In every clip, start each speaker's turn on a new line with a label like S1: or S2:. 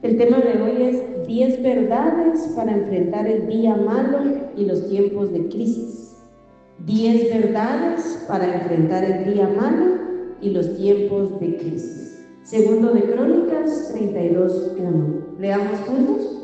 S1: El tema de hoy es 10 verdades para enfrentar el día malo y los tiempos de crisis. 10 verdades para enfrentar el día malo y los tiempos de crisis. Segundo de Crónicas 32:1. Leamos juntos.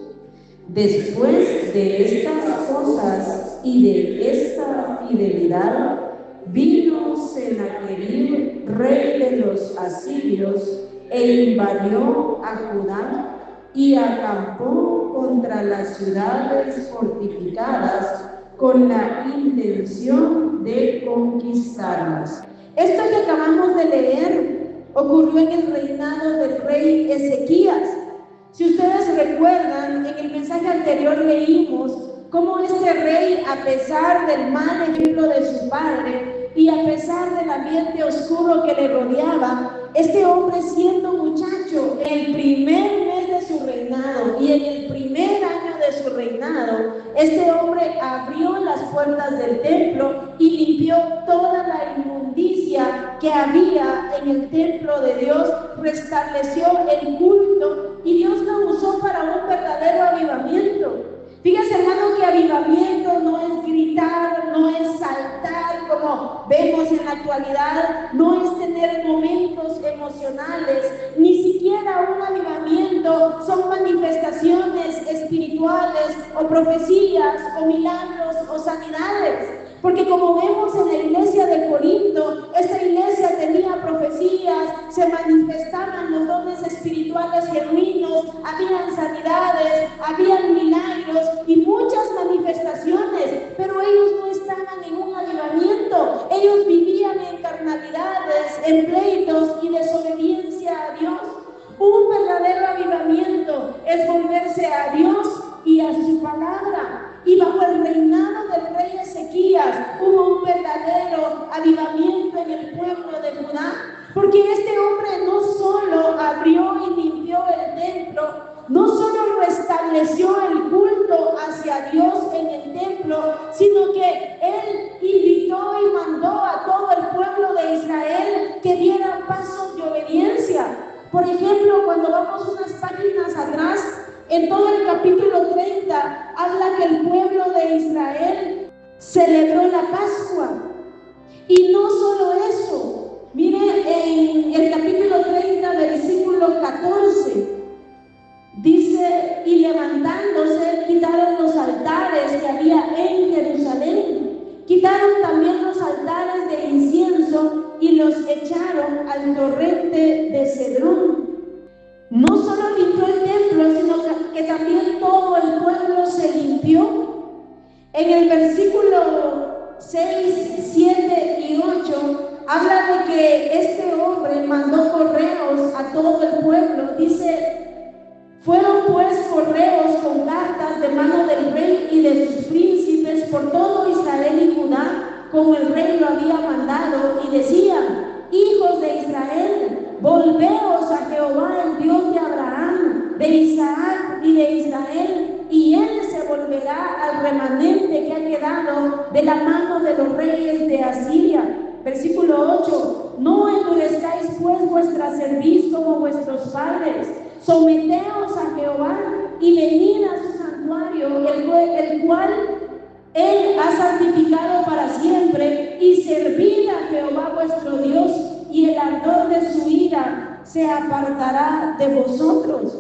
S1: Después de estas cosas y de esta fidelidad, vino Sennacherib, rey de los asirios, e invadió a Judá y acampó contra las ciudades fortificadas con la intención de conquistarlas. Esto que acabamos de leer ocurrió en el reinado del rey Ezequías. Si ustedes recuerdan, en el mensaje anterior leímos cómo este rey, a pesar del mal ejemplo de su padre y a pesar del ambiente oscuro que le rodeaba, este hombre, siendo muchacho, en el primer mes de su reinado y en el primer año de su reinado, este hombre abrió las puertas del templo y limpió toda la inmundicia que había en el templo de Dios, restableció el culto y Dios lo usó para un verdadero avivamiento. Fíjense, hermano, que avivamiento no es gritar, no es saltar como vemos en la actualidad, no es tener momentos emocionales, ni siquiera un avivamiento son manifestaciones espirituales o profecías o milagros o sanidades. Porque como vemos en la iglesia de Corinto, esta iglesia tenía profecías, se manifestaban los dones espirituales genuinos, habían sanidades, habían milagros y muchas manifestaciones, pero ellos no estaban en un avivamiento, ellos vivían en carnalidades, en pleitos y desobediencia a Dios. Un verdadero avivamiento es volverse a Dios y a su palabra. Y bajo el reinado del rey Ezequías hubo un verdadero avivamiento en el pueblo de Judá, porque este hombre no solo abrió y limpió el templo, no solo restableció el culto hacia Dios en el templo, sino que él invitó y mandó a todo el pueblo de Israel que diera pasos de obediencia. Por ejemplo, cuando vamos unas páginas atrás, en todo el capítulo 30 habla que el pueblo de Israel celebró la Pascua. Y no solo eso, mire en el capítulo 30, versículo 14, dice: y levantándose quitaron los altares que había en Jerusalén, quitaron también los altares de incienso y los echaron al torrente de Cedrón. No solo limpió el templo, sino que también todo el pueblo se limpió. En el versículo 6, 7 y 8 habla de que este hombre mandó correos a todo el pueblo. Dice: fueron pues correos con cartas de mano del rey y de sus príncipes por todo Israel y Judá, como el rey lo había mandado, y decían: hijos de Israel, volveos a Jehová, el Dios de Abraham, de Isaac y de Israel, y él se volverá al remanente que ha quedado de la mano de los reyes de Asiria. Versículo 8: no endurezcáis pues vuestra cerviz como vuestros padres, someteos a Jehová y venid a su santuario, el cual él ha santificado para siempre, y servid a Jehová vuestro Dios, y el ardor de su ira se apartará de vosotros.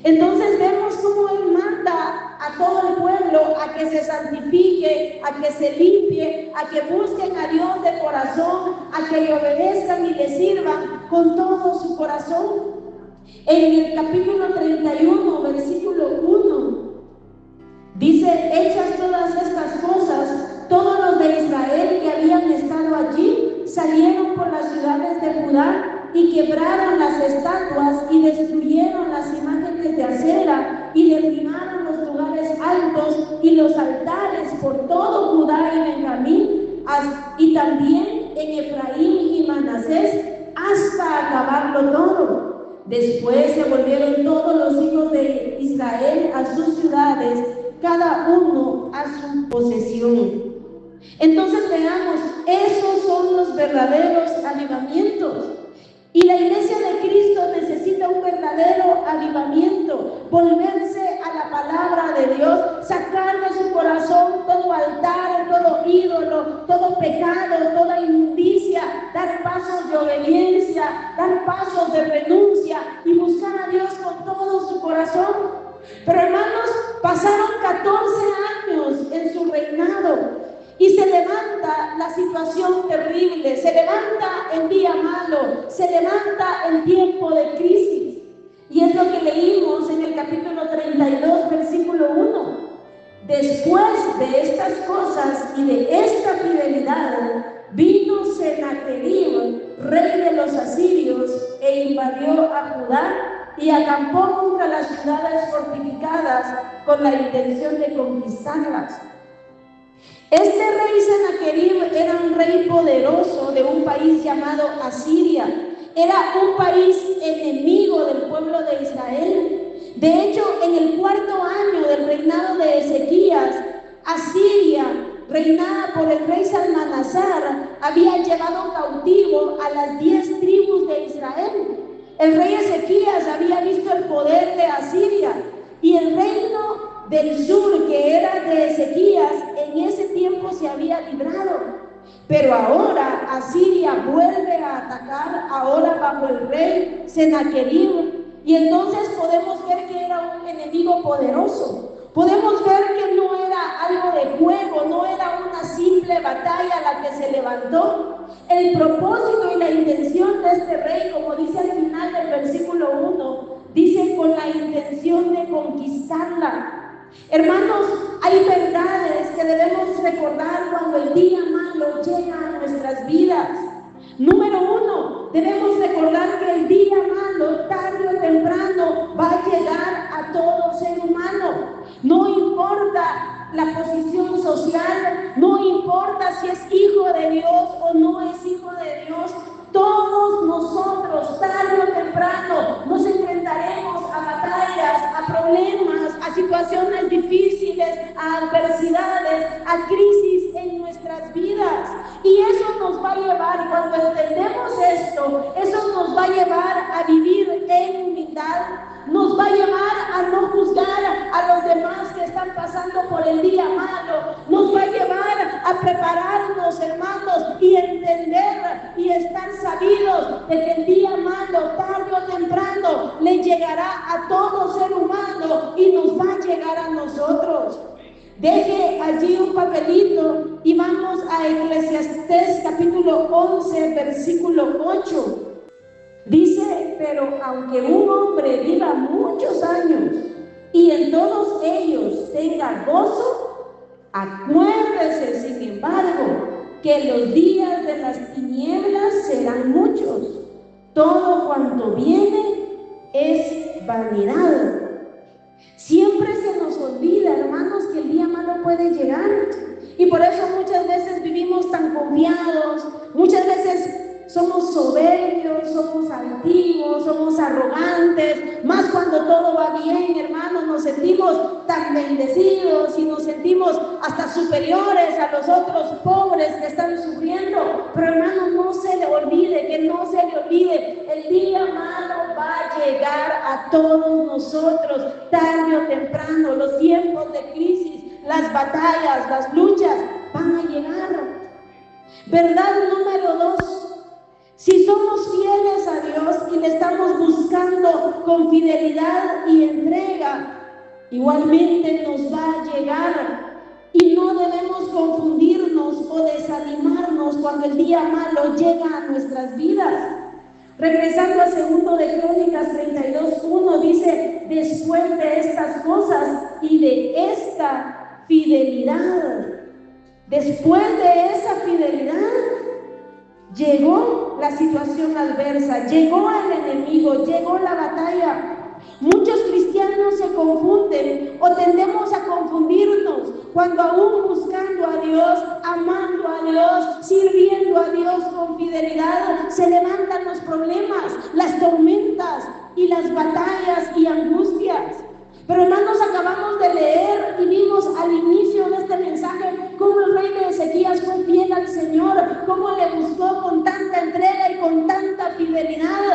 S1: Entonces vemos cómo él manda a todo el pueblo a que se santifique, a que se limpie, a que busquen a Dios de corazón, a que le obedezcan y le sirvan con todo su corazón. En el capítulo 31, versículo 1, dice: hechas todas estas cosas, todos los de Israel que habían estado allí salieron por las ciudades de Judá y quebraron las estatuas y destruyeron las imágenes de acera y derribaron los lugares altos y los altares por todo Judá y Benjamín, y también en Efraín y Manasés, hasta acabarlo todo. Después se volvieron todos los hijos de Israel a sus ciudades, cada uno a su posesión. Entonces veamos, esos son los verdaderos avivamientos. Y la iglesia de Cristo necesita un verdadero avivamiento, volverse a la palabra de Dios, sacar de su corazón todo altar, todo ídolo, todo pecado, toda inmundicia, dar pasos de obediencia, dar pasos de renuncia y buscar a Dios con todo su corazón. Pero hermanos, pasaron 14 años en su reinado. Y se levanta la situación terrible, se levanta el día malo, se levanta el tiempo de crisis. Y es lo que leímos en el capítulo 32, versículo 1. Después de estas cosas y de esta fidelidad, vino Sennacherib, rey de los asirios, e invadió a Judá y acampó contra las ciudades fortificadas con la intención de conquistarlas. Este rey Sennacherib era un rey poderoso de un país llamado Asiria. Era un país enemigo del pueblo de Israel. De hecho, en el 4º año del reinado de Ezequías, Asiria, reinada por el rey Salmanasar, había llevado cautivo a las 10 tribus de Israel. El rey Ezequías había visto el poder de Asiria y el reino del sur, que era de Ezequías, en ese tiempo se había librado. Pero ahora Asiria vuelve a atacar, ahora bajo el rey Sennacherib, y entonces podemos ver que era un enemigo poderoso. Podemos ver que no era algo de juego, no era una simple batalla la que se levantó. El propósito y la intención de este rey, como dice al final del versículo 1, dice con la intención de conquistarla. Hermanos, hay verdades que debemos recordar cuando el día malo llega a nuestras vidas. Número 1, debemos recordar que el día malo, tarde o temprano, va a llegar a todo ser humano. No importa la posición social, no importa si es hijo de Dios o no es hijo de Dios, todos nosotros, tarde o temprano, nos enfrentaremos a batallas, a problemas, a situaciones difíciles, a adversidades, a crisis en nuestras vidas. Y eso nos va a llevar, cuando entendemos esto, eso nos va a llevar a vivir en humildad, nos va a llevar a no juzgar a los demás que están pasando por el día malo, nos va a llevar a prepararnos, hermanos, y entender y estar sabidos de que el día malo, tarde o temprano, le llegará a todo ser humano y nos va a llegar a nosotros. Deje allí un papelito y vamos a Eclesiastés capítulo 11, versículo 8. Dice, pero aunque un hombre viva muchos años y en todos ellos tenga gozo, acuérdese, sin embargo, que los días de las tinieblas serán muchos. Todo cuanto viene es vanidad. Siempre se nos olvida, hermanos, que el día malo puede llegar. Y por eso muchas veces vivimos tan confiados, muchas veces somos soberbios, somos altivos, somos arrogantes, más cuando todo va bien, hermanos, nos sentimos tan bendecidos y nos sentimos hasta superiores a los otros pobres que están sufriendo. Pero hermanos, no se le olvide, que no se le olvide, el día malo va a llegar a todos nosotros, tarde o temprano. Los tiempos de crisis, las batallas, las luchas van a llegar. Verdad número 2. Si somos fieles a Dios y le estamos buscando con fidelidad y entrega, igualmente nos va a llegar. Y no debemos confundirnos o desanimarnos cuando el día malo llega a nuestras vidas. Regresando a 2 de Crónicas 32:1, dice, después de estas cosas y de esta fidelidad, después de esa fidelidad, llegó la situación adversa, llegó el enemigo, llegó la batalla. Muchos cristianos se confunden o tendemos a confundirnos cuando aún buscando a Dios, amando a Dios, sirviendo a Dios con fidelidad, se levantan los problemas, las tormentas y las batallas y angustias. Pero hermanos, acabamos de leer y vimos al inicio de este mensaje cómo el rey de Ezequías fue fiel al Señor, cómo le buscó con tanta entrega y con tanta fidelidad,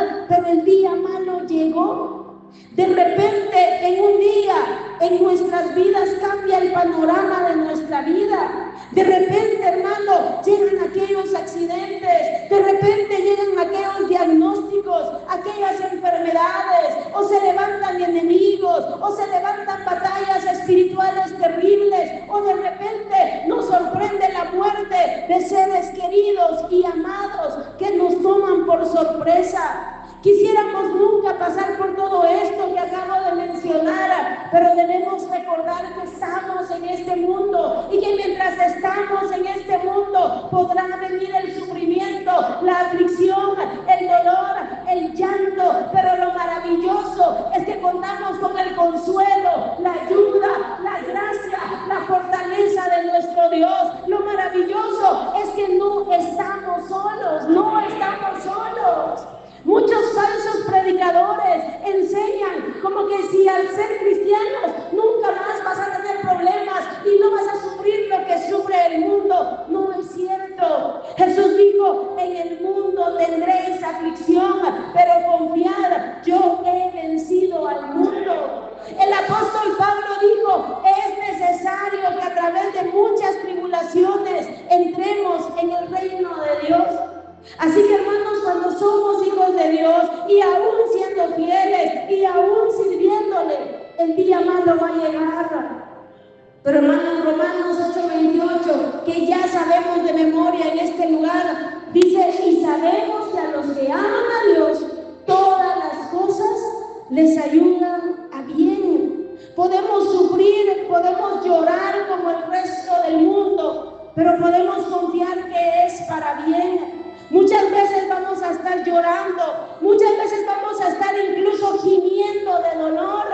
S1: De repente, en un día, en nuestras vidas cambia el panorama de nuestra vida. De repente, hermano, llegan aquellos accidentes, de repente llegan aquellos diagnósticos, aquellas enfermedades, o se levantan enemigos, o se levantan batallas espirituales terribles, o de repente nos sorprende la muerte de seres queridos y amados que nos toman por sorpresa. Quisiéramos nunca pasar por todo esto que acabo de mencionar, pero debemos recordar que estamos en este mundo y que mientras estamos en este mundo podrá venir el sufrimiento, la aflicción, el dolor, el llanto, pero lo maravilloso es que contamos con el consuelo, la ayuda, la gracia, la fortaleza de nuestro Dios. Lo maravilloso es que no estamos solos, no estamos solos. Muchos falsos predicadores enseñan como que si al ser cristianos nunca más vas a tener problemas y no vas a sufrir lo que sufre el mundo. No es cierto. Jesús dijo, en el mundo tendréis aflicción, pero confiad, yo he vencido al mundo. El apóstol Pablo dijo, es necesario que a través de muchas tribulaciones entremos en el reino de Dios. Así que, hermanos, cuando somos hijos de Dios y aún siendo fieles y aún sirviéndole, el día malo va a llegar. Pero, hermanos, Romanos 8:28, que ya sabemos de memoria en este lugar, dice, y sabemos que a los que aman a Dios, todas las cosas les ayudan a bien. Podemos sufrir, podemos llorar como el resto del mundo, pero podemos confiar que es para bien. Muchas veces vamos a estar llorando, muchas veces vamos a estar incluso gimiendo de dolor,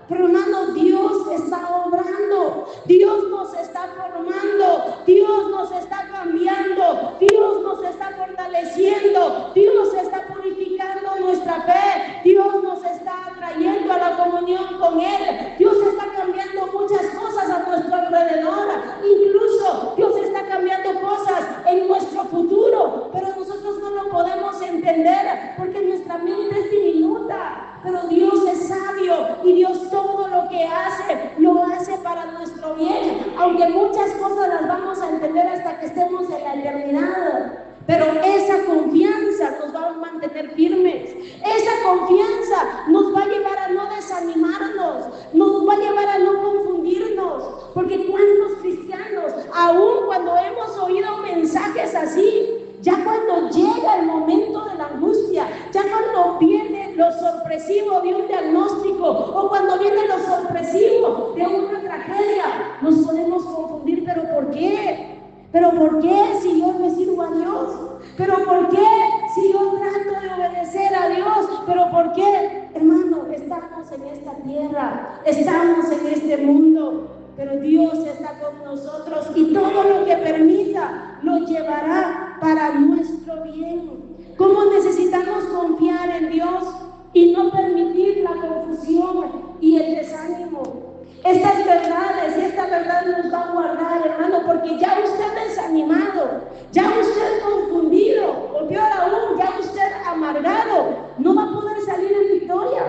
S1: pero hermano, Dios está obrando, Dios nos está formando, Dios nos está cambiando, Dios nos está fortaleciendo, Dios está purificando nuestra fe, Dios nos está trayendo a la comunión con Él, Dios está cambiando muchas cosas a nuestro alrededor, incluso Dios está cambiando cosas en nuestro futuro, pero nosotros no lo podemos entender porque nuestra mente es diminuta, pero Dios es sabio y Dios todo lo que hace, lo hace para nuestro bien, aunque muchas cosas las vamos a entender hasta que estemos en la eternidad. Pero esa confianza nos va a mantener firmes, esa confianza nos va a llevar a no desanimarnos, nos va a llevar a no confundirnos, porque cuántos cristianos, aún cuando hemos oído mensajes así, ya cuando llega el momento de la angustia, ya cuando viene lo sorpresivo de un diagnóstico o cuando viene lo sorpresivo de una tragedia, nos podemos confundir. ¿Pero por qué? ¿Pero por qué si yo me sirvo a Dios? ¿Pero por qué si yo trato de obedecer a Dios? ¿Pero por qué? Hermano, estamos en esta tierra, estamos en este mundo, pero Dios está con nosotros y todo lo que permita lo llevará para nuestro bien. ¿Cómo necesitamos confiar en Dios y no permitir la confusión y el desánimo? Estas verdades y esta verdad nos va a guardar, hermano, porque ya usted desanimado, ya usted confundido, o peor aún, ya usted amargado, no va a poder salir en victoria.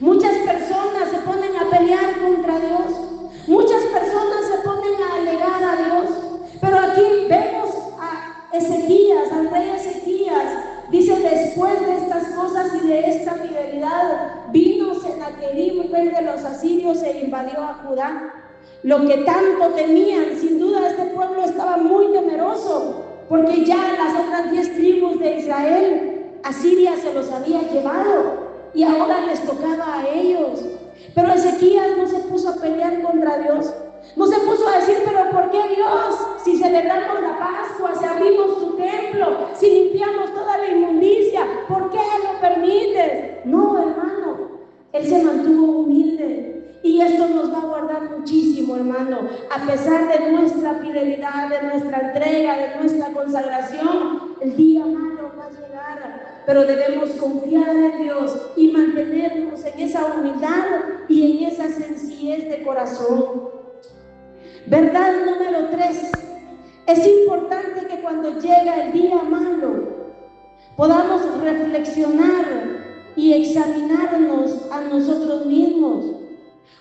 S1: Muchas personas se ponen a pelear contra Dios, muchas personas se ponen a alegar a Dios, pero aquí vemos a Ezequías, al rey Ezequías, dice, después de estas cosas y de esta fidelidad, vino Sennacherib, rey de los asirios, e invadió a Judá. Lo que tanto temían, sin duda este pueblo estaba muy temeroso, porque ya las otras 10 tribus de Israel, Asiria se los había llevado, y ahora les tocaba a ellos. Pero Ezequías no se puso a pelear contra Dios, no se puso a decir, pero ¿por qué Dios? Si celebramos la Pascua, si abrimos tu templo, si limpiamos toda la inmundicia, ¿por qué lo permites? No, hermano, él se mantuvo humilde y esto nos va a guardar muchísimo, hermano. A pesar de nuestra fidelidad, de nuestra entrega, de nuestra consagración, el día malo va a llegar, pero debemos confiar en Dios y mantenernos en esa humildad y en esa sencillez de corazón. Verdad número 3, es importante que cuando llega el día malo podamos reflexionar y examinarnos a nosotros mismos.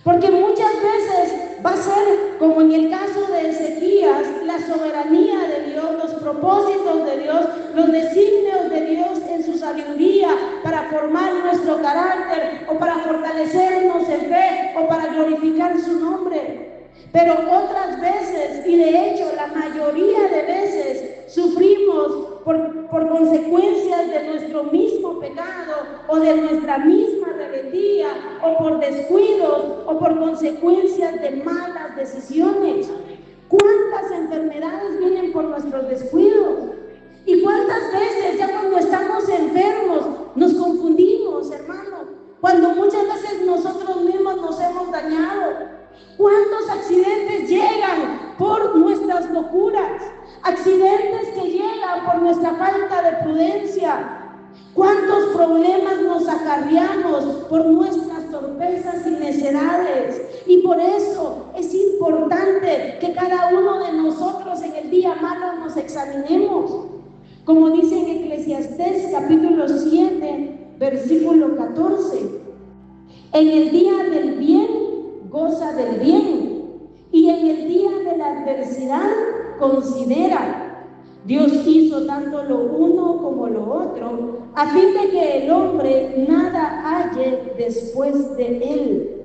S1: Porque muchas veces va a ser, como en el caso de Ezequías, la soberanía de Dios, los propósitos de Dios, los designios de Dios en su sabiduría para formar nuestro carácter o para fortalecernos en fe o para glorificar su nombre. Pero otras veces, y de hecho la mayoría de veces, sufrimos por consecuencias de nuestro mismo pecado o de nuestra misma rebeldía o por descuidos o por consecuencias de malas decisiones. ¿Cuántas enfermedades vienen por nuestros descuidos? ¿Y cuántas veces ya cuando estamos enfermos nos confundimos, hermano? Cuando muchas veces nosotros mismos nos hemos dañado. ¿Cuántos accidentes llegan por nuestras locuras? Accidentes que llegan por nuestra falta de prudencia. ¿Cuántos problemas nos acarreamos por nuestras torpezas y necedades? Y por eso es importante que cada uno de nosotros en el día malo nos examinemos. Como dice en Eclesiastés capítulo 7, versículo 14. En el día del bien, goza del bien, y en el día de la adversidad, considera. Dios hizo tanto lo uno como lo otro, a fin de que el hombre nada halle después de él.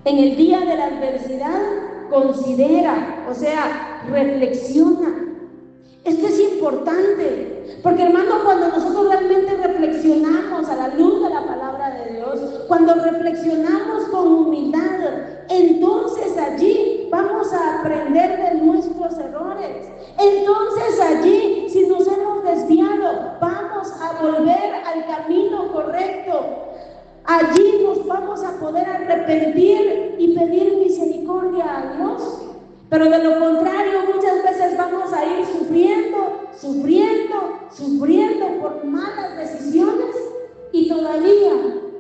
S1: En el día de la adversidad, considera, o sea, reflexiona. Esto es importante, porque hermano, cuando nosotros realmente reflexionamos a la luz de la palabra de Dios, cuando reflexionamos con humildad, entonces allí vamos a aprender de nuestros errores. Entonces allí, si nos hemos desviado, vamos a volver al camino correcto. Allí nos vamos a poder arrepentir y pedir misericordia a Dios. Pero de lo contrario, muchas veces vamos a ir sufriendo por malas decisiones y todavía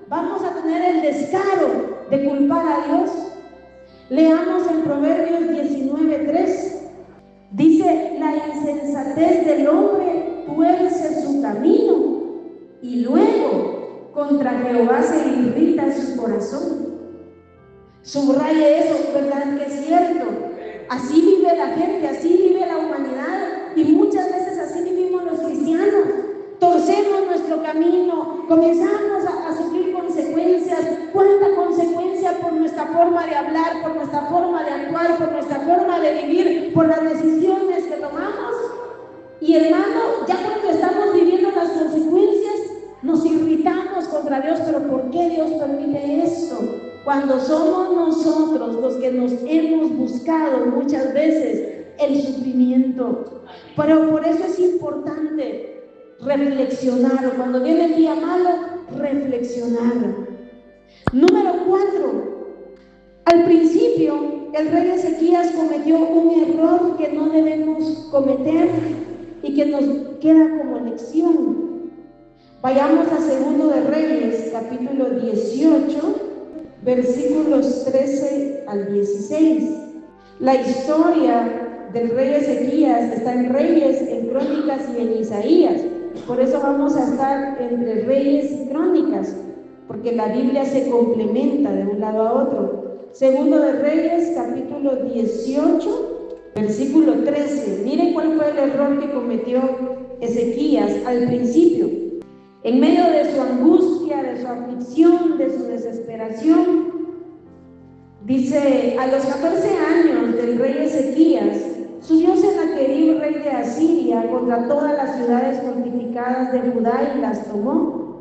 S1: vamos a tener el descaro de culpar a Dios. Leamos en Proverbios 19:3. Dice: la insensatez del hombre tuerce su camino y luego contra Jehová se irrita su corazón. Subraye eso, ¿verdad que es cierto? Así vive la gente, así vive la humanidad y muchas veces así vivimos los cristianos. Torcemos nuestro camino, comenzamos a sufrir consecuencias. ¿Cuánta consecuencia por nuestra forma de hablar, por nuestra forma de actuar, por nuestra forma de vivir, por las decisiones que tomamos? Y hermano, ya cuando estamos viviendo las consecuencias, nos irritamos contra Dios. ¿Pero por qué Dios permite esto? Cuando somos nosotros los que nos hemos buscado muchas veces el sufrimiento. Pero por eso es importante reflexionar. Cuando viene el día malo, reflexionar. Número 4. Al principio, el rey Ezequías cometió un error que no debemos cometer y que nos queda como lección. Vayamos a 2 de Reyes, capítulo 18, versículos 13 al 16. La historia del rey Ezequías está en Reyes, en Crónicas y en Isaías. Por eso vamos a estar entre Reyes y Crónicas, porque la Biblia se complementa de un lado a otro. 2 de Reyes, capítulo 18, versículo 13. Miren cuál fue el error que cometió Ezequías al principio. En medio de su angustia, de su aflicción, de su desesperación, dice: a los 14 años del rey Ezequías, subió Sennacherib, rey de Asiria, contra todas las ciudades fortificadas de Judá y las tomó.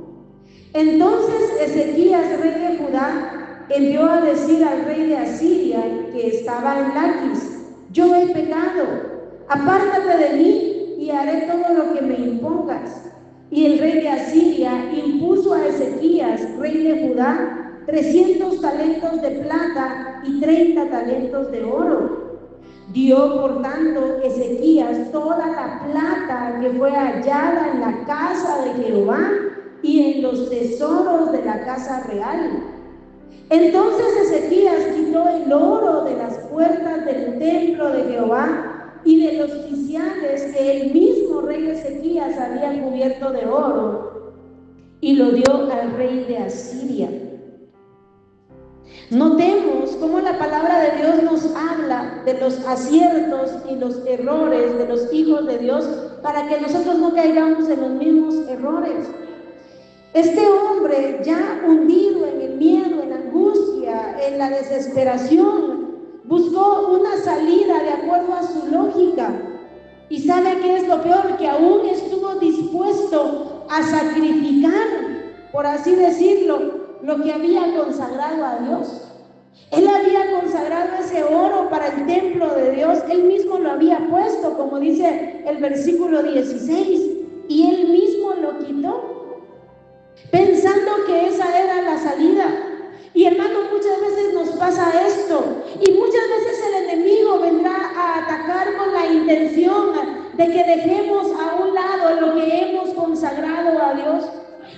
S1: Entonces Ezequías, rey de Judá, envió a decir al rey de Asiria, que estaba en Laquis: yo he pecado, apártate de mí y haré todo lo que me impongas. Y el rey de Asiria impuso a Ezequías, rey de Judá, 300 talentos de plata y 30 talentos de oro. Dio por tanto Ezequías toda la plata que fue hallada en la casa de Jehová y en los tesoros de la casa real. Entonces Ezequías quitó el oro de las puertas del templo de Jehová y de los quiciales que el mismo rey Ezequías había cubierto de oro, y lo dio al rey de Asiria. Notemos cómo la palabra de Dios nos habla de los aciertos y los errores de los hijos de Dios para que nosotros no caigamos en los mismos errores. Este hombre, ya hundido en el miedo, en la angustia, en la desesperación, buscó una salida de acuerdo a su lógica. ¿Y sabe qué es lo peor? Que aún estuvo dispuesto a sacrificar, por así decirlo, lo que había consagrado a Dios. Él había consagrado ese oro para el templo de Dios, él mismo lo había puesto, como dice el versículo 16, y él mismo lo quitó, pensando que esa era la salida. Y hermano, muchas veces nos pasa esto, y muchas veces el enemigo vendrá a atacar con la intención de que dejemos a un lado lo que hemos consagrado a Dios.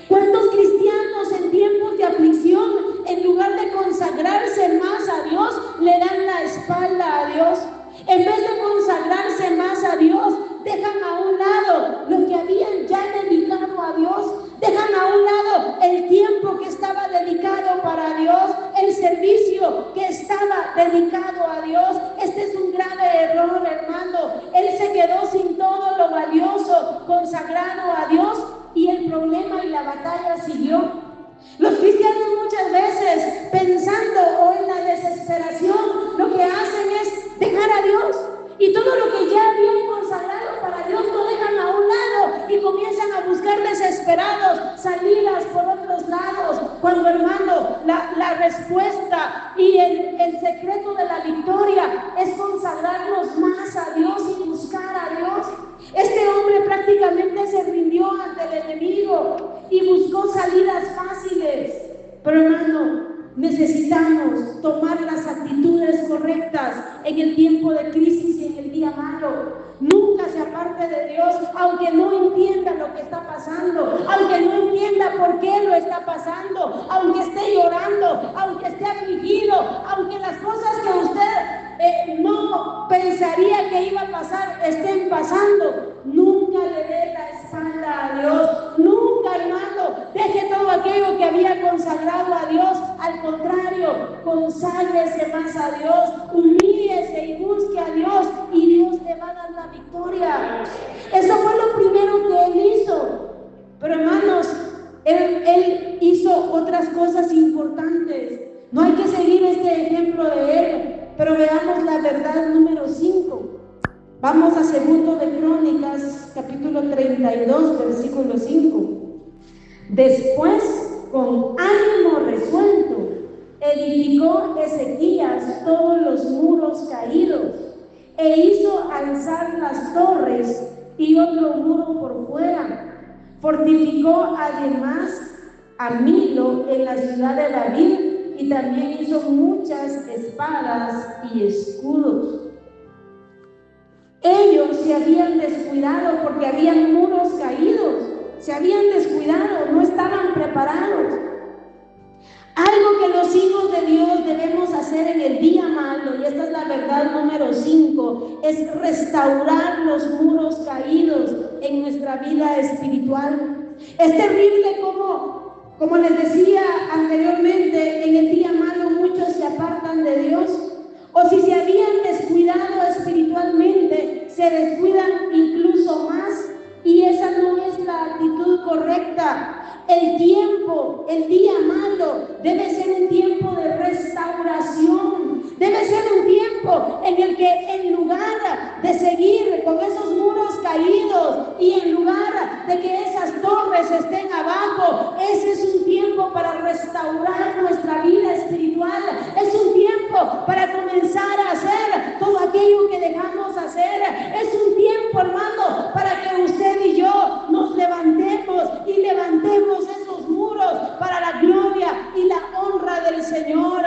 S1: ¿Cuántos cristianos en tiempos de aflicción, en lugar de consagrarse más a Dios, le dan la espalda a Dios? En vez de consagrarse más a Dios, dejan a un lado lo que habían ya dedicado a Dios, dejan a un lado el tiempo que estaba dedicado para Dios, el servicio que estaba dedicado a Dios. Este es un grave error, hermano. Él se quedó sin todo lo valioso consagrado a Dios y el problema y la batalla siguió. Los cristianos muchas veces, pensando o en la desesperación, lo que hacen es dejar a Dios, y todo lo que ya habían consagrado para Dios lo dejan a un lado y comienzan a buscar desesperados salidas por otros lados, cuando, hermano, la respuesta y el secreto de la victoria es consagrarnos más a Dios y buscar a Dios. Este hombre prácticamente se rindió ante el enemigo y buscó salidas fáciles. Pero, hermano, necesitamos tomar las actitudes correctas en el tiempo de crisis y en el día malo. Nunca se aparte de Dios, aunque no entienda lo que está pasando, aunque no entienda por qué lo está pasando, aunque esté llorando, aunque esté afligido, aunque las cosas que usted no pensaría que iba a pasar estén pasando. Nunca le dé la espalda a Dios. Nunca, hermano, deje todo aquello que había consagrado a Dios. Al contrario, conságrese más a Dios, humíllese y busque a Dios, y Dios le va a dar la victoria. Eso fue lo primero que él hizo. Pero, hermanos, él hizo otras cosas importantes. No hay que seguir este ejemplo de él, pero veamos la verdad número 5. Vamos a 2 de Crónicas, capítulo 32, versículo 5. Después, con ánimo resuelto, edificó Ezequías todos los muros caídos, e hizo alzar las torres y otro muro por fuera. Fortificó además a Milo en la ciudad de David, y también hizo muchas espadas y escudos. Ellos se habían descuidado porque habían muros caídos, se habían descuidado, no estaban preparados. Algo que los hijos de Dios debemos hacer en el día malo, y esta es la verdad número 5, es restaurar los muros caídos en nuestra vida espiritual. Es terrible como les decía anteriormente, en el día malo muchos se apartan de Dios, o si se habían descuidado espiritualmente, se descuidan incluso más, y esa no es la actitud correcta. El tiempo, el día malo, debe ser un tiempo de restauración. Debe ser un tiempo en el que, en lugar de seguir con esos muros caídos y en lugar de que esas torres estén abajo, ese es un tiempo para restaurar nuestra vida espiritual. Es un tiempo para comenzar a hacer todo aquello que dejamos hacer. Es un tiempo, hermano, para que usted y yo nos levantemos y levantemos esos muros para la gloria y la honra del Señor.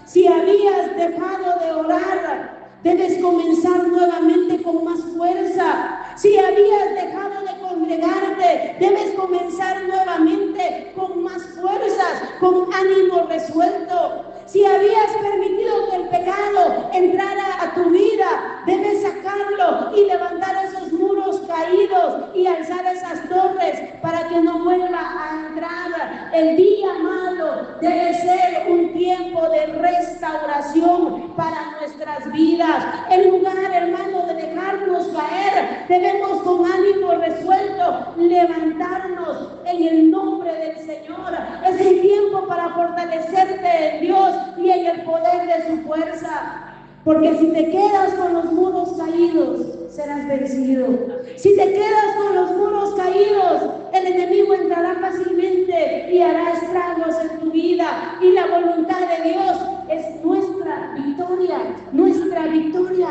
S1: Si habías dejado de orar, debes comenzar nuevamente con más fuerza. Si habías dejado de congregarte, debes comenzar nuevamente con más fuerzas, con ánimo resuelto. Si habías permitido que el pecado entrara a tu vida, debes sacarlo y levantar esos muros caídos y alzar esas torres para que que no vuelva a entrar. El día malo debe ser un tiempo de restauración para nuestras vidas. En lugar, hermano, de dejarnos caer, debemos con ánimo resuelto levantarnos en el nombre del Señor. Es el tiempo para fortalecerte en Dios y en el poder de su fuerza. Porque si te quedas con los muros caídos, serás vencido. Si te quedas con los muros caídos, el enemigo entrará fácilmente y hará estragos en tu vida. Y la voluntad de Dios es nuestra victoria, nuestra victoria.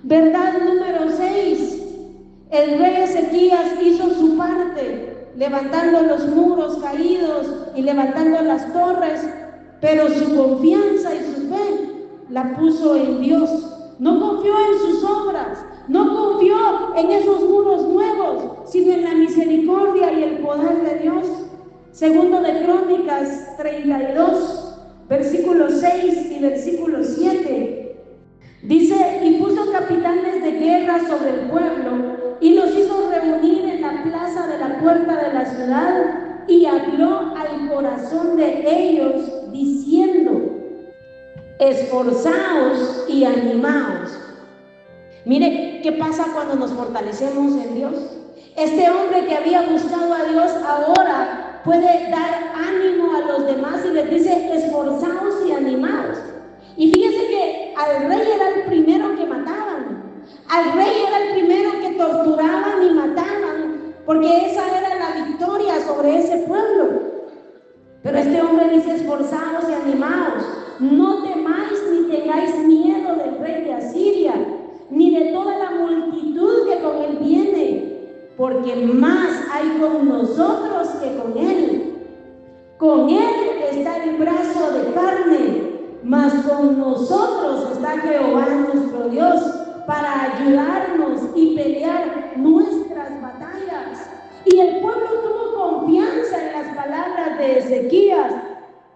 S1: Verdad número 6. El rey Ezequías hizo su parte, levantando los muros caídos y levantando las torres, pero su confianza y su fe la puso en Dios. No confió en sus obras, no confió en esos muros nuevos, sino en la misericordia y el poder de Dios. Segundo de Crónicas 32, versículo 6 y versículo 7. Dice: y puso capitanes de guerra sobre el pueblo y los hizo reunir en la plaza de la puerta de la ciudad, y habló al corazón de ellos diciendo: esforzaos y animaos. Mire qué pasa cuando nos fortalecemos en Dios. Este hombre que había buscado a Dios ahora puede dar ánimo a los demás y les dice: esforzaos y animaos. Y fíjese que al rey era el primero que mataban, al rey era el primero que torturaban y mataban, porque esa era la victoria sobre ese pueblo. Pero este hombre dice: esforzaos y animaos, no temáis ni tengáis miedo del rey de Asiria, ni de toda la multitud que con él viene, porque más hay con nosotros que con él. Con él está el brazo de carne, mas con nosotros está Jehová nuestro Dios, para ayudarnos y pelear nuestras batallas. Y el pueblo tuvo confianza en las palabras de Ezequías,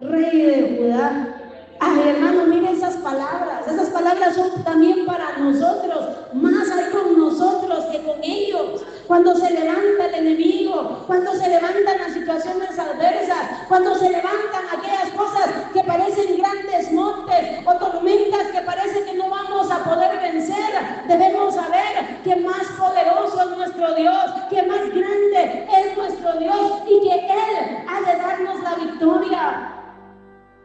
S1: rey de Judá. Ay, hermano, mire esas palabras son también para nosotros. Más hay con nosotros que con ellos. Cuando se levanta el enemigo, cuando se levantan las situaciones adversas, cuando se levantan aquellas cosas que parecen grandes montes o tormentas que parece que no vamos a poder vencer, debemos saber que más poderoso es nuestro Dios, que más grande es nuestro Dios y que Él ha de darnos la victoria.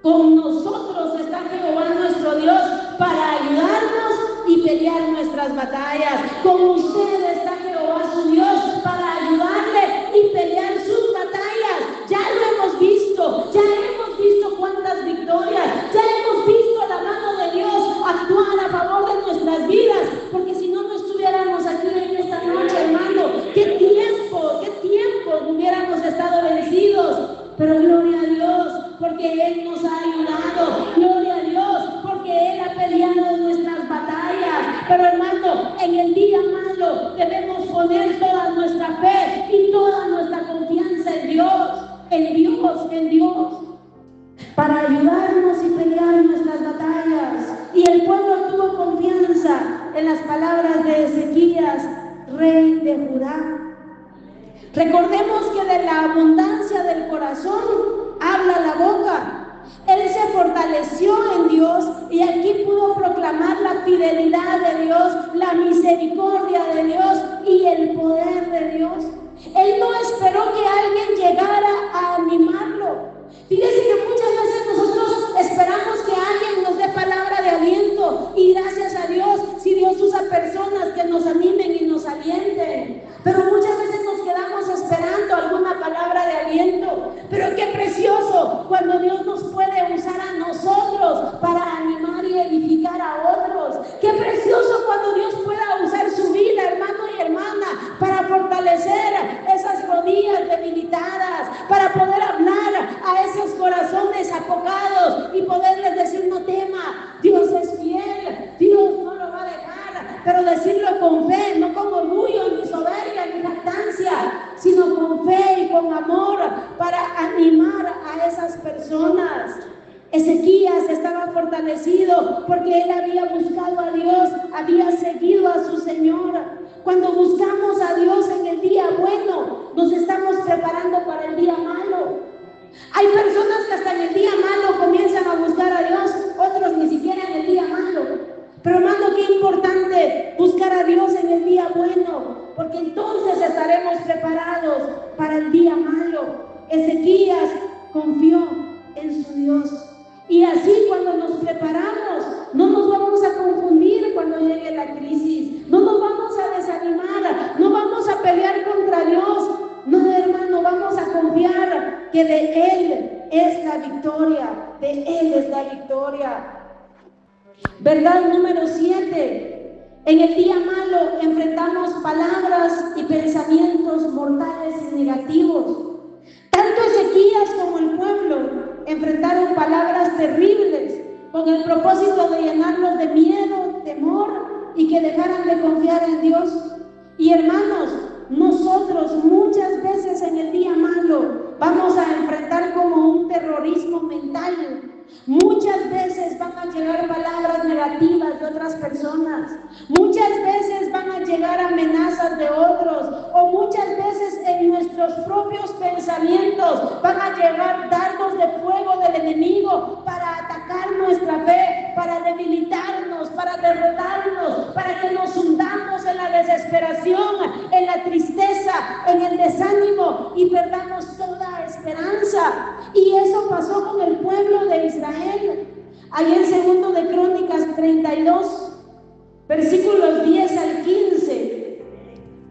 S1: Con nosotros está Jehová nuestro Dios para ayudarnos y pelear nuestras batallas. Con usted está Jehová su Dios para ayudarle y pelear sus batallas. Ya lo hemos visto cuántas victorias, ya hemos visto la mano de Dios actuar a favor de nuestras vidas, porque si no, no estuviéramos aquí en esta noche, hermano. ¿Qué tiempo hubiéramos estado vencidos? Pero gloria a Dios, porque Él nos ha ayudado. Gloria a Dios, porque Él ha peleado nuestras batallas. Pero hermano, en el día malo debemos poner toda nuestra fe y toda nuestra confianza en Dios, para ayudarnos y pelear nuestras batallas. Y el pueblo tuvo confianza en las palabras de Ezequías, rey de Judá. Recordemos que de la abundancia del corazón habla la boca. Él se fortaleció en Dios y aquí pudo proclamar la fidelidad de Dios, la misericordia de Dios y el poder de Dios. Él no esperó que alguien llegara a animarlo. Fíjense que muchas veces nosotros esperamos que alguien nos dé palabra de aliento, y gracias a Dios, si Dios usa personas que nos animen y nos alienten. Pero muchas veces nos quedamos esperando alguna palabra de aliento. Pero qué precioso cuando Dios nos puede usar a nosotros para animar y edificar a otros. Qué precioso cuando Dios pueda usar su vida, hermano y hermana, para fortalecer esas rodillas debilitadas, para poder hablar a esos corazones apocados y poderles decir: no tema, Dios es fiel, Dios no lo va a dejar. Pero decirlo con fe, no con orgullo, ni soberbia, ni jactancia, sino con fe y con amor, para animar a esas personas. Ezequías estaba fortalecido porque él había buscado a Dios, había seguido a su Señor. Cuando buscamos a Dios en el día bueno, nos estamos preparando para el día malo. Hay personas que hasta en el día malo comienzan a buscar a Dios, otros ni siquiera en el día malo. Pero hermano, qué importante buscar a Dios en el día bueno, porque entonces estaremos preparados para el día malo. Ezequías confió en su Dios. Y así cuando nos preparamos, no nos vamos a confundir cuando llegue la crisis, no nos vamos a desanimar, no vamos a pelear contra Dios. No, hermano, vamos a confiar que de Él es la victoria, de Él es la victoria. Verdad número 7. En el día malo enfrentamos palabras y pensamientos mortales y negativos. Tanto Ezequías como el pueblo enfrentaron palabras terribles con el propósito de llenarlos de miedo, temor y que dejaran de confiar en Dios. Y hermanos, nosotros muchas veces en el día malo vamos a enfrentar como un terrorismo mental. Muchas veces van a llegar palabras negativas de otras personas, muchas veces van a llegar amenazas de otros, o muchas veces en nuestros propios pensamientos van a llegar dardos de fuego del enemigo para atacar nuestra fe, para debilitarnos, para derrotarnos, para que nos hundamos en la desesperación, en la tristeza, en el desánimo y perdamos toda esperanza. Y eso pasó con el pueblo de Israel. Ahí en 2 de Crónicas 32, versículos 10 al 15.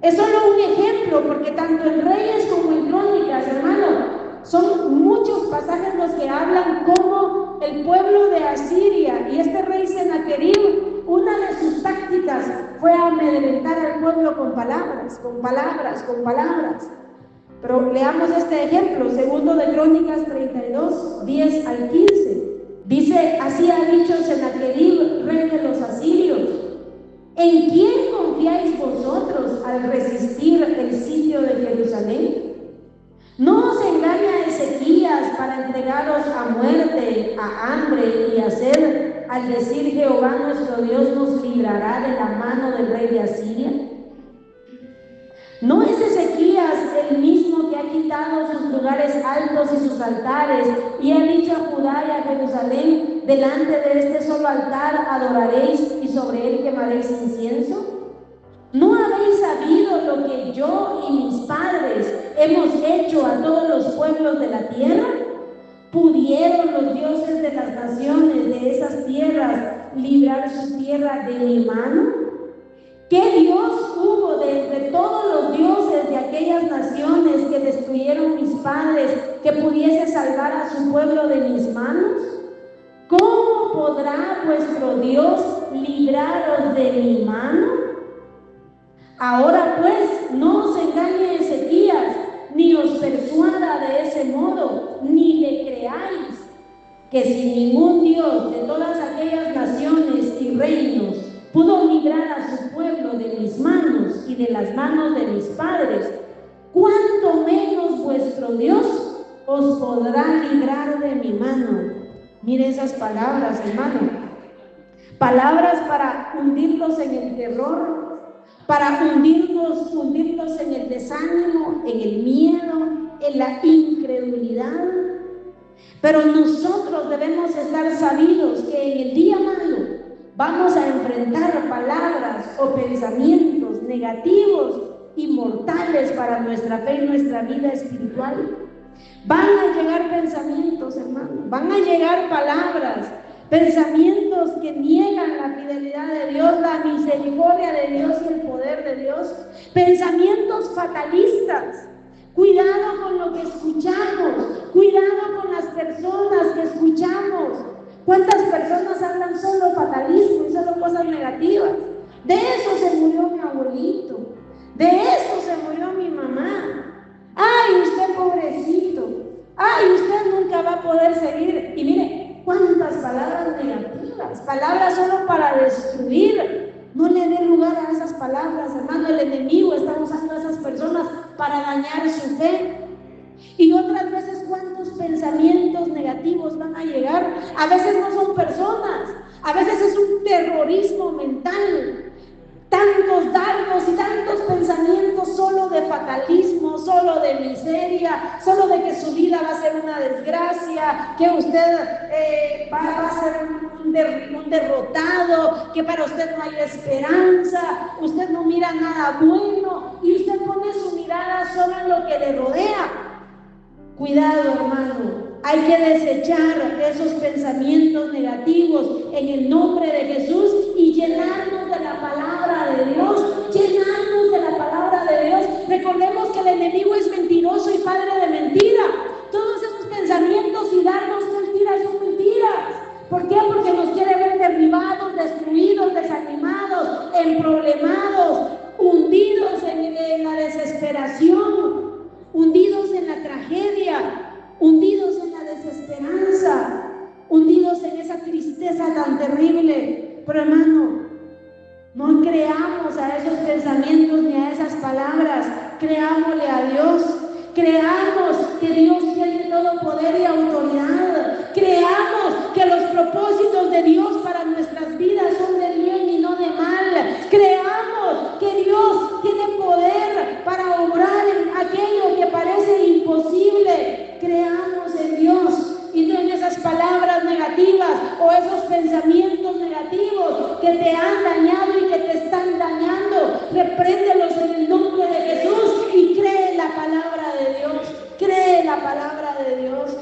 S1: Es solo un ejemplo, porque tanto en Reyes como en Crónicas, hermano, son muchos pasajes los que hablan cómo el pueblo de Asiria y este rey Sennacherib, una de sus tácticas fue amedrentar al pueblo con palabras. Pero leamos este ejemplo, 2 de Crónicas 32, 10 al 15. Dice: así ha dicho Sennacherib, rey de los asirios: ¿en quién confiáis vosotros al resistir el sitio de Jerusalén? ¿No os engaña Ezequías para entregaros a muerte, a hambre y a sed, al decir: Jehová nuestro Dios nos librará de la mano del rey de Asiria? ¿No es Ezequías el mismo que ha quitado sus lugares altos y sus altares y ha dicho a Judá y a Jerusalén: delante de este solo altar adoraréis y sobre él quemaréis incienso? ¿No habéis sabido lo que yo y mis padres hemos hecho a todos los pueblos de la tierra? ¿Pudieron los dioses de las naciones de esas tierras librar su tierra de mi mano? ¿Qué Dios hubo de entre todos los dioses de aquellas naciones que destruyeron mis padres que pudiese salvar a su pueblo de mis manos? ¿Cómo podrá vuestro Dios libraros de mi mano? Ahora pues, no os engañe Ezequías, ni os persuada de ese modo, ni le creáis, que si ningún Dios de todas aquellas naciones y reinos pudo librar a su pueblo de mis manos y de las manos de mis padres, ¿cuánto menos vuestro Dios os podrá librar de mi mano? Mire esas palabras, hermano. Palabras para hundirlos en el terror, para hundirlos en el desánimo, en el miedo, en la incredulidad. Pero nosotros debemos estar sabidos que en el día malo vamos a enfrentar palabras o pensamientos negativos y mortales para nuestra fe y nuestra vida espiritual. Van a llegar pensamientos, hermano, van a llegar palabras, pensamientos que niegan la fidelidad de Dios, la misericordia de Dios y el poder de Dios, pensamientos fatalistas. Cuidado con lo que escuchamos, cuidado con las personas que escuchamos. ¿Cuántas personas hablan solo fatalismo y solo cosas negativas? De eso se murió mi abuelito, de eso se murió mi mamá. Ay, usted pobrecito, ay, usted nunca va a poder seguir. Y mire, cuántas palabras negativas, palabras solo para destruir. No le dé lugar a esas palabras, hermano. El enemigo está usando a esas personas para dañar su fe. Y otras veces, ¿cuántos pensamientos negativos van a llegar? A veces no son personas, a veces es un terrorismo mental. tantos dardos y tantos pensamientos solo de fatalismo, solo de miseria, solo de que su vida va a ser una desgracia, que usted va a ser un derrotado, que para usted no hay esperanza, usted no mira nada bueno y usted pone su mirada solo en lo que le rodea. Cuidado, hermano. Hay que desechar esos pensamientos negativos en el nombre de Jesús y llenarnos de la palabra de Dios, llenarnos de la palabra de Dios. Recordemos que el enemigo es mentiroso y padre de mentira. Todos esos pensamientos y dardos que él tira son mentiras. ¿Por qué? Porque nos quiere ver derribados, destruidos, desanimados, emproblemados, hundidos en la desesperación, hundidos en la tragedia, hundidos en la desesperanza, hundidos en esa tristeza tan terrible. Pero hermano, no creamos a esos pensamientos ni a esas palabras, creámosle a Dios, creamos que Dios tiene todo poder y autoridad, creamos que los propósitos de Dios para nuestras vidas son de bien y no de mal, creamos que Dios tiene poder para obrar en aquello que parece imposible. Creamos en Dios y no en esas palabras negativas o esos pensamientos negativos que te han dañado y que te están dañando. Repréndelos en el nombre de Jesús y cree la palabra de Dios. Cree la palabra de Dios.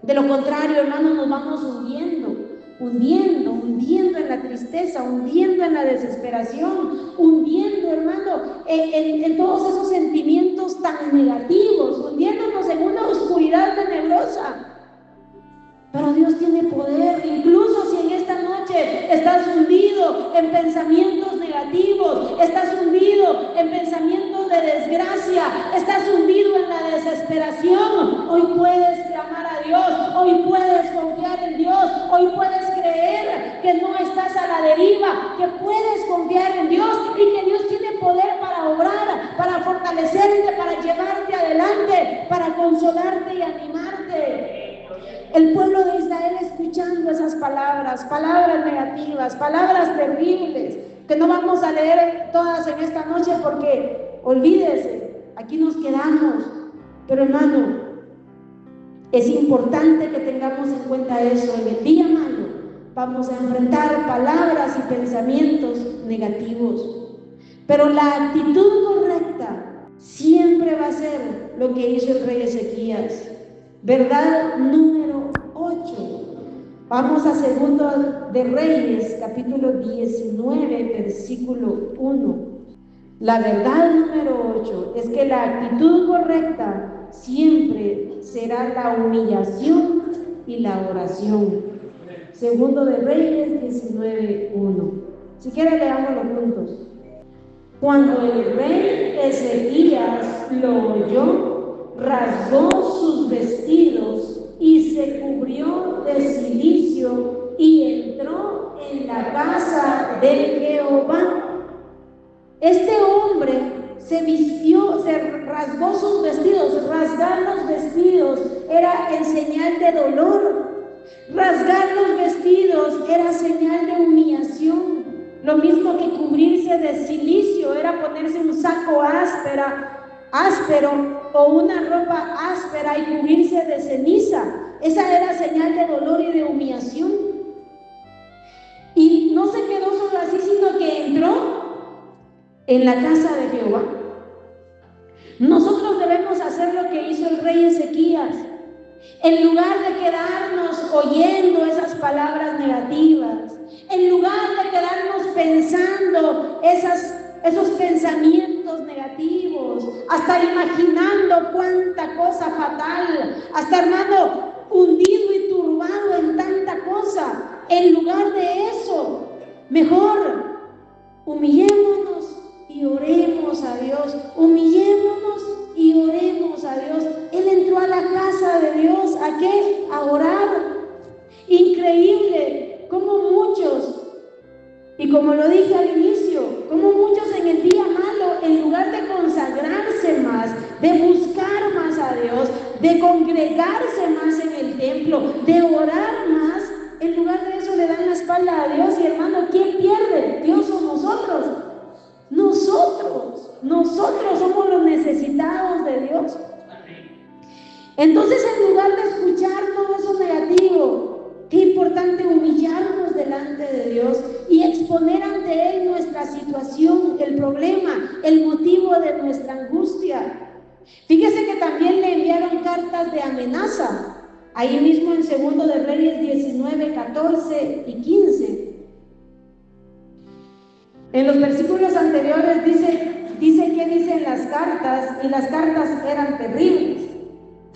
S1: De lo contrario, hermanos, nos vamos hundiendo en la tristeza, hundiendo en la desesperación, hundiendo, hermano, en todos esos sentimientos tan negativos, hundiéndonos en una oscuridad tenebrosa. Pero Dios tiene poder, incluso si en esta noche estás hundido en pensamientos negativos, estás hundido en pensamientos de desgracia, estás hundido en la desesperación, hoy puedes clamar a Dios, hoy puedes confiar en Dios, hoy puedes creer que no estás a la deriva, que puedes confiar en Dios y que Dios tiene poder para obrar, para fortalecerte, para llevarte adelante, para consolarte y animarte. El pueblo de Israel escuchando esas palabras negativas, palabras terribles, que no vamos a leer todas en esta noche porque, olvídese, aquí nos quedamos. Pero hermano, es importante que tengamos en cuenta eso. En el día malo vamos a enfrentar palabras y pensamientos negativos. Pero la actitud correcta siempre va a ser lo que hizo el rey Ezequías. Verdad número 8. Vamos a Segundo de Reyes, capítulo 19, versículo 1. La verdad número 8 es que la actitud correcta siempre será la humillación y la oración. Segundo de Reyes 19, 1. Si quieren, leámoslo juntos. Cuando el rey Ezequías lo oyó, rasgó sus vestidos y se cubrió de cilicio y entró en la casa de Jehová. Este hombre se vistió, se rasgó sus vestidos. Rasgar los vestidos era en señal de dolor. Rasgar los vestidos era señal de humillación. Lo mismo que cubrirse de cilicio era ponerse un saco áspero o una ropa áspera y cubrirse de ceniza. Esa era señal de dolor y de humillación. Y no se quedó solo así, sino que entró en la casa de Jehová. Nosotros debemos hacer lo que hizo el rey Ezequías. En lugar de quedarnos oyendo esas palabras negativas, en lugar de quedarnos pensando esos pensamientos negativos, hasta imaginando cuánta cosa fatal, hasta hermano hundido y turbado en tanta cosa, en lugar de eso, mejor humillémonos y oremos a Dios, humillémonos y oremos a Dios. Él entró a la casa de Dios, ¿a qué? A orar. Increíble como muchos, y como lo dije al inicio, como muchos en el día malo, en lugar de consagrarse más, de buscar más a Dios, de congregarse más en el templo, de orar más, en lugar de eso le dan la espalda a Dios. Y hermano, ¿quién pierde? ¿Dios o nosotros? Nosotros somos los necesitados de Dios. Entonces, en lugar de escuchar todo eso negativo, qué importante humillarnos delante de Dios y exponer ante Él nuestra situación, el problema, el motivo de nuestra angustia. Fíjese que también le enviaron cartas de amenaza, ahí mismo en 2 de Reyes 19, 14 y 15. En los versículos anteriores dice qué dicen las cartas, y las cartas eran terribles.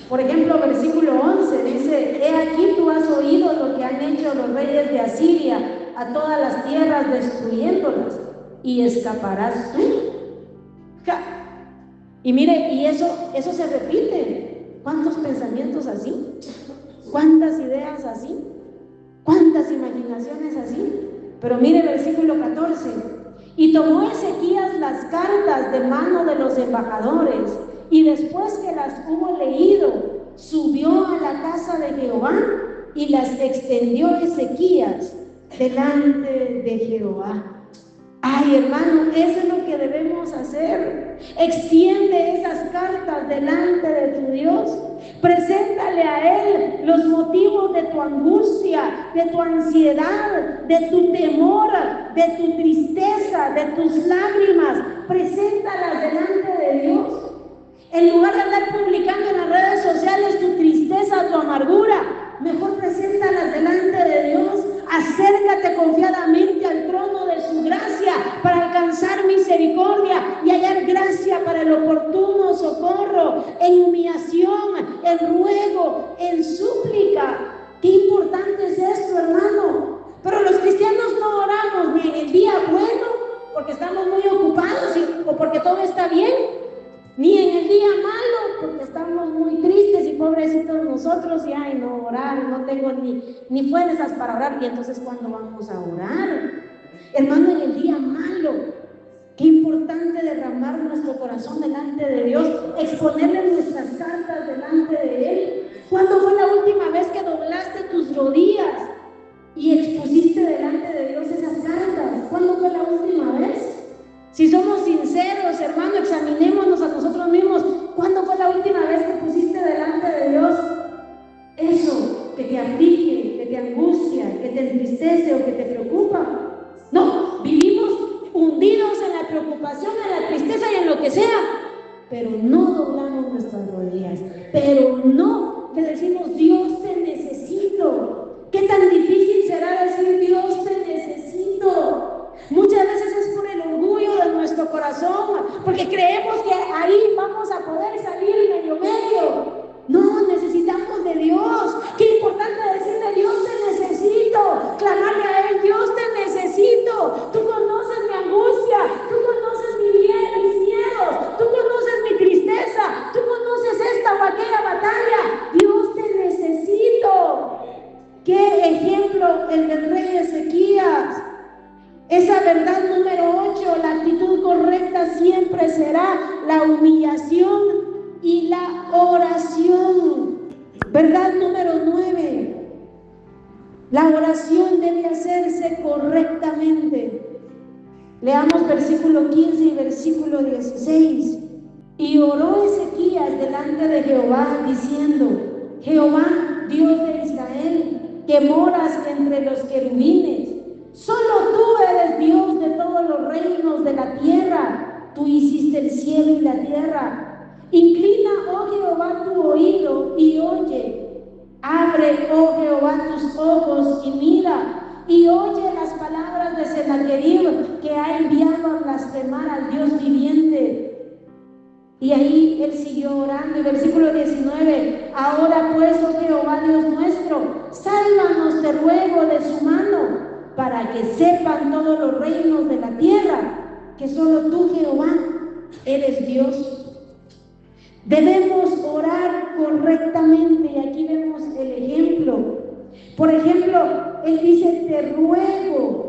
S1: Por ejemplo, versículo 11 dice: he aquí tú has oído lo que han hecho los reyes de Asiria a todas las tierras, destruyéndolas, y escaparás tú. Y mire, y eso se repite. ¿Cuántos pensamientos así? ¿Cuántas ideas así? ¿Cuántas imaginaciones así? Pero mire versículo 14: y tomó Ezequías las cartas de mano de los embajadores, y después que las hubo leído, subió a la casa de Jehová y las extendió Ezequías delante de Jehová. Ay, hermano, eso es lo que debemos hacer. Extiende esas cartas delante de tu Dios. Preséntale a Él los motivos de tu angustia, de tu ansiedad, de tu temor, de tu tristeza, de tus lágrimas. Preséntalas delante de Dios. En lugar de andar publicando en las redes sociales tu tristeza, tu amargura, mejor preséntalas delante de Dios. Acércate confiadamente al trono de su gracia para alcanzar misericordia y hallar gracia para el oportuno socorro, en humillación, en ruego, en súplica. Qué importante es esto, hermano. Pero los cristianos no oramos ni en el día bueno, porque estamos muy ocupados o porque todo está bien, ni en el día malo, porque estamos muy tristes y pobrecitos nosotros, y ay, no orar, no tengo ni fuerzas para orar. Y entonces, ¿cuándo vamos a orar? Hermano, en el día malo, qué importante derramar nuestro corazón delante de Dios, exponerle nuestras cartas delante de Él. ¿Cuándo fue la última vez que doblaste tus rodillas y expusiste delante de Dios esas cartas? ¿Cuándo fue la última vez? Si somos sinceros, hermano, examinémonos a nosotros mismos. ¿Cuándo fue la última vez que pusiste delante de Dios eso que te aflige, que te angustia, que te entristece o que te preocupa? No, vivimos hundidos en la preocupación, en la tristeza y en lo que sea, pero no doblamos nuestras rodillas, pero no le decimos: Dios, te necesito. ¿Qué tan difícil será decir: Dios, te necesito? Muchas veces es por el orgullo de nuestro corazón, porque creemos que ahí vamos a poder salir medio. No, necesitamos de Dios. Qué importante decirle: Dios, te necesito. Clamarle a Él: Dios, te necesito. Tú conoces mi angustia, tú conoces mis miedos, tú conoces mi tristeza, tú conoces esta o aquella batalla. Dios, te necesito. Qué ejemplo el del rey Ezequías. Esa verdad número 8, la actitud correcta siempre será la humillación y la oración. Verdad número 9, la oración debe hacerse correctamente. Leamos versículo 15 y versículo 16. Y oró Ezequías delante de Jehová, diciendo: Jehová, Dios de Israel, que moras entre los querubines, solo tú eres Dios de todos los reinos de la tierra. Tú hiciste el cielo y la tierra. Inclina, oh Jehová, tu oído y oye. Abre, oh Jehová, tus ojos y mira, y oye las palabras de Sennacherib, que ha enviado a blasfemar al Dios viviente. Y ahí él siguió orando. Y versículo 19: ahora pues, oh Jehová Dios nuestro, sálvanos, te ruego, de su mano, para que sepan todos los reinos de la tierra que solo tú, Jehová, eres Dios. Debemos orar correctamente, y aquí vemos el ejemplo. Por ejemplo, él dice: te ruego.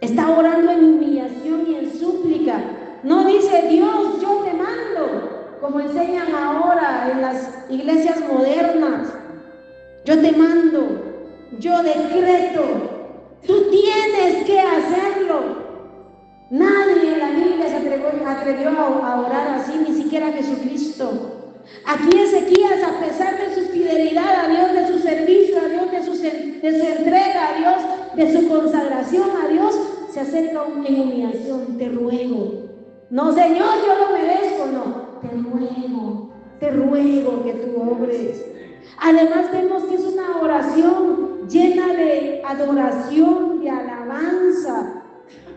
S1: Está orando en humillación y en súplica. No dice: Dios, yo te mando, como enseñan ahora en las iglesias modernas. Yo te mando, yo decreto, tú tienes que hacerlo. a orar así, ni siquiera Jesucristo. Aquí Ezequías, a pesar de su fidelidad a Dios, de su servicio a Dios, de su entrega a Dios, de su consagración a Dios, se acerca en humillación. Te ruego. No, Señor, yo lo merezco, no. Te ruego que tú obres. Además vemos que es una oración llena de adoración, de alabanza,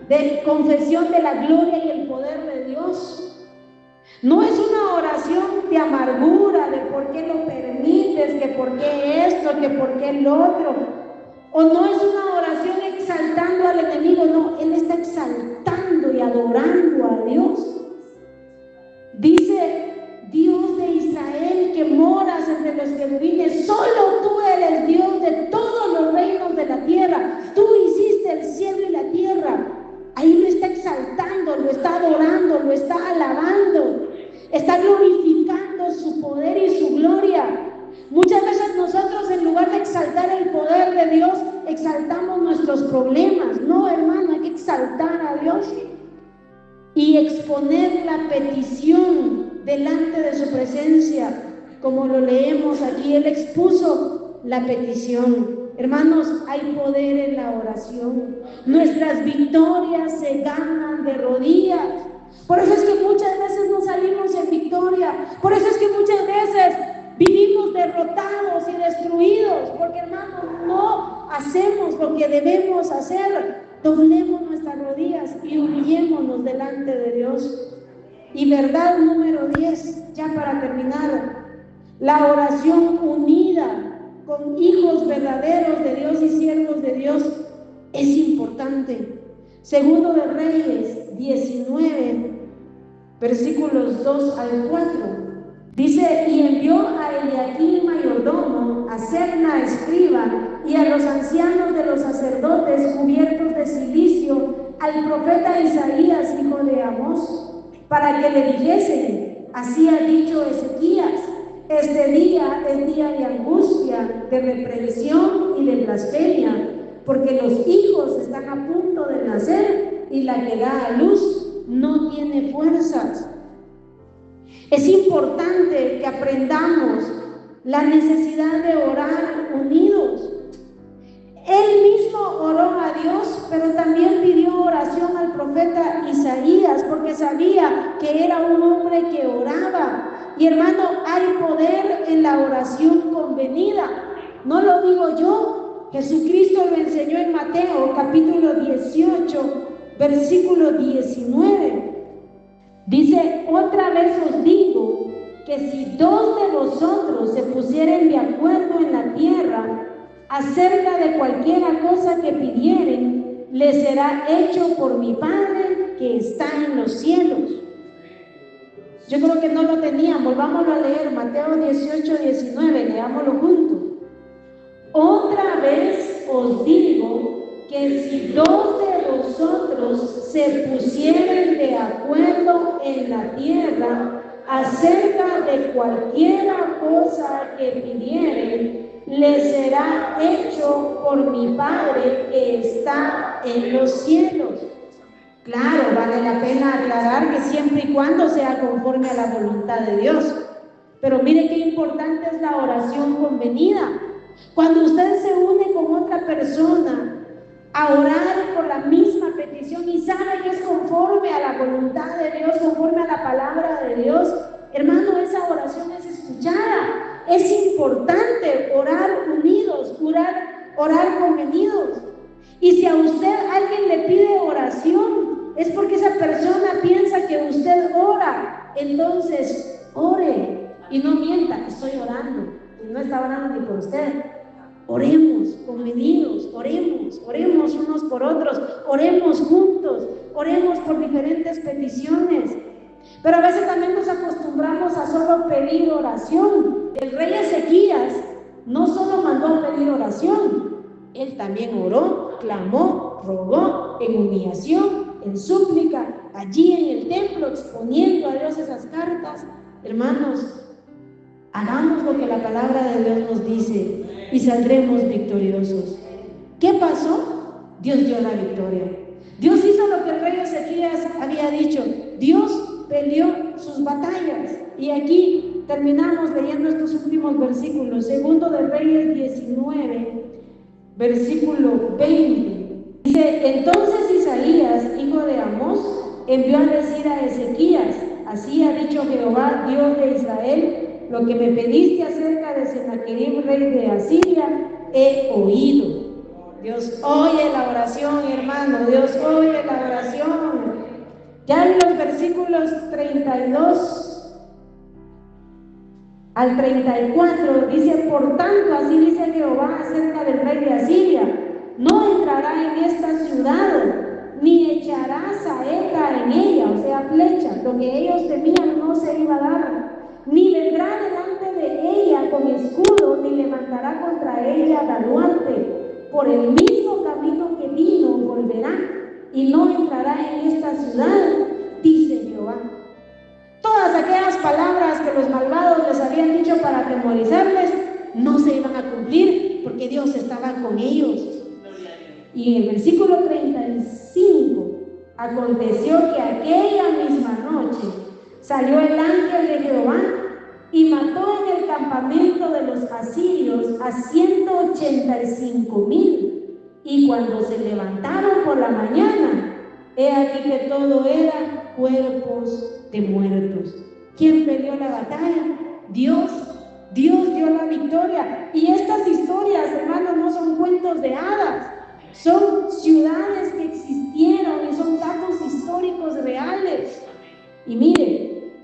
S1: de confesión de la gloria y el poder de Dios. No es una oración de amargura, de por qué lo permites, que por qué esto, que por qué el otro. O no es una oración exaltando al enemigo, no, él está exaltando y adorando a Dios. Dice Dios de Israel que moras entre los querubines, solo tú eres Dios de todos los reinos de la tierra. Tú hiciste el cielo y la tierra. Ahí lo está exaltando, lo está adorando, lo está alabando, está glorificando su poder y su gloria. Muchas veces nosotros, en lugar de exaltar el poder de Dios, exaltamos nuestros problemas. No, hermano, hay que exaltar a Dios y exponer la petición delante de su presencia. Como lo leemos aquí, Él expuso la petición. Hermanos, hay poder en la oración. Nuestras victorias se ganan de rodillas. Por eso es que muchas veces no salimos en victoria. Por eso es que muchas veces vivimos derrotados y destruidos. Porque, hermanos, no hacemos lo que debemos hacer. Doblemos nuestras rodillas y humillémonos delante de Dios. Y verdad número 10, ya para terminar, la oración unida con hijos verdaderos de Dios y siervos de Dios es importante. Segundo de Reyes 19, versículos 2 al 4. Dice: y envió a Eliaquim mayordomo, a Sebna escriba, y a los ancianos de los sacerdotes cubiertos de cilicio, al profeta Isaías, hijo de Amós, para que le dijesen: así ha dicho Ezequías, este día es día de angustia, de reprensión y de blasfemia, porque los hijos están a punto de nacer y la que da a luz no tiene fuerzas. Es importante que aprendamos la necesidad de orar unidos. Él mismo oró a Dios, pero también pidió oración al profeta Isaías, porque sabía que era un hombre que oraba. Y hermano, hay poder en la oración convenida. No lo digo yo, Jesucristo lo enseñó en Mateo capítulo 18, versículo 19. Dice: otra vez os digo que si dos de vosotros se pusieren de acuerdo en la tierra acerca de cualquiera cosa que pidieren, les será hecho por mi Padre que está en los cielos. Yo creo que no lo tenían, volvámoslo a leer, Mateo 18, 19, leámoslo juntos. Otra vez os digo que si dos de vosotros se pusieren de acuerdo en la tierra acerca de cualquiera cosa que pidieren, les será hecho por mi Padre que está en los cielos. Claro, vale la pena aclarar que siempre y cuando sea conforme a la voluntad de Dios. Pero mire qué importante es la oración convenida. Cuando usted se une con otra persona a orar por la misma petición y sabe que es conforme a la voluntad de Dios, conforme a la palabra de Dios, hermano, esa oración es escuchada. Es importante orar unidos, orar convenidos. Y si a usted alguien le pide oración, es porque esa persona piensa que usted ora. Entonces, ore y no mienta: estoy orando. No está orando ni por usted. Oremos convenidos, oremos unos por otros, oremos juntos, oremos por diferentes peticiones. Pero a veces también nos acostumbramos a solo pedir oración. El rey Ezequías no solo mandó a pedir oración, él también oró, clamó, rogó en humillación, en súplica, allí en el templo, exponiendo a Dios esas cartas. Hermanos, hagamos lo que la palabra de Dios nos dice y saldremos victoriosos. ¿Qué pasó? Dios dio la victoria. Dios hizo lo que el rey Ezequías había dicho. Dios peleó sus batallas. Y aquí terminamos leyendo estos últimos versículos. Segundo de Reyes 19, versículo 20. Dice: entonces Isaías, hijo de Amós, envió a decir a Ezequías: así ha dicho Jehová, Dios de Israel, lo que me pediste acerca de Sennacherib, rey de Asiria, he oído. Dios oye la oración, hermano, Dios oye la oración. Ya en los versículos 32 al 34 dice: por tanto, así dice Jehová acerca del rey de Asiria: no entrará en esta ciudad, ni echará saeta en ella, o sea, flecha. Lo que ellos temían no se iba a dar. Ni vendrá delante de ella con escudo, ni levantará contra ella baluarte. Por el mismo camino que vino volverá, y no entrará en esta ciudad, dice Jehová. Todas aquellas palabras que los malvados les habían dicho para atemorizarles no se iban a cumplir, porque Dios estaba con ellos. Y en el versículo 35, aconteció que aquella misma noche salió el ángel de Jehová y mató en el campamento de los asirios a 185,000. Y cuando se levantaron por la mañana, he aquí que todo era cuerpos de muertos. ¿Quién peleó la batalla? Dios. Dios dio la victoria. Y estas historias, hermanos, no son cuentos de hadas. Son ciudades que existieron y son datos históricos reales. Y mire,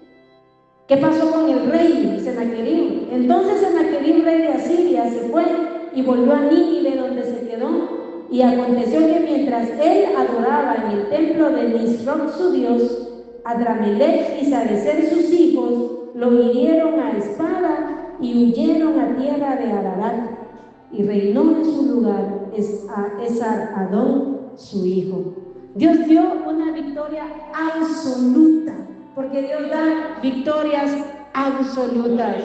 S1: ¿qué pasó con el rey Sennacherib? Entonces Sennacherib, rey de Asiria, se fue y volvió a Nínive, donde se quedó. Y aconteció que mientras él adoraba en el templo de Nisroch su dios, Adramelech y Sarecer sus hijos lo hirieron a espada y huyeron a tierra de Ararat. Y reinó en su lugar Esar-Adón su hijo. Dios dio una victoria absoluta, porque Dios da victorias absolutas.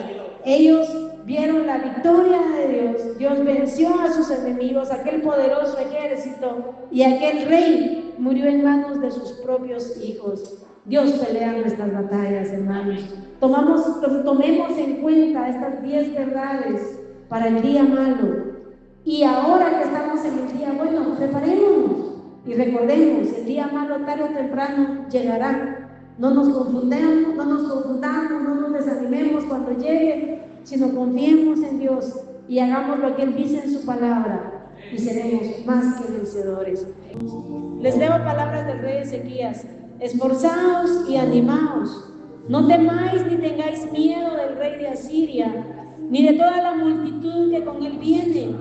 S1: Ellos vieron la victoria de Dios. Dios venció a sus enemigos, aquel poderoso ejército, y aquel rey murió en manos de sus propios hijos. Dios pelea nuestras batallas, hermanos. Tomemos en cuenta estas 10 verdades para el día malo. Y ahora que estamos en el día bueno, preparémonos y recordemos: el día malo tarde o temprano llegará. No nos confundamos, no nos desanimemos cuando llegue, sino confiemos en Dios y hagamos lo que Él dice en su palabra, y seremos más que vencedores. Les leo palabras del rey Ezequías: esforzaos y animaos, no temáis ni tengáis miedo del rey de Asiria, ni de toda la multitud que con él viene,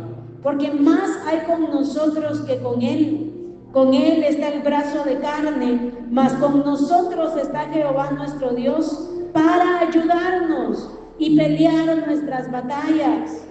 S1: porque más hay con nosotros que con él. Con él está el brazo de carne, mas con nosotros está Jehová nuestro Dios para ayudarnos y pelear nuestras batallas.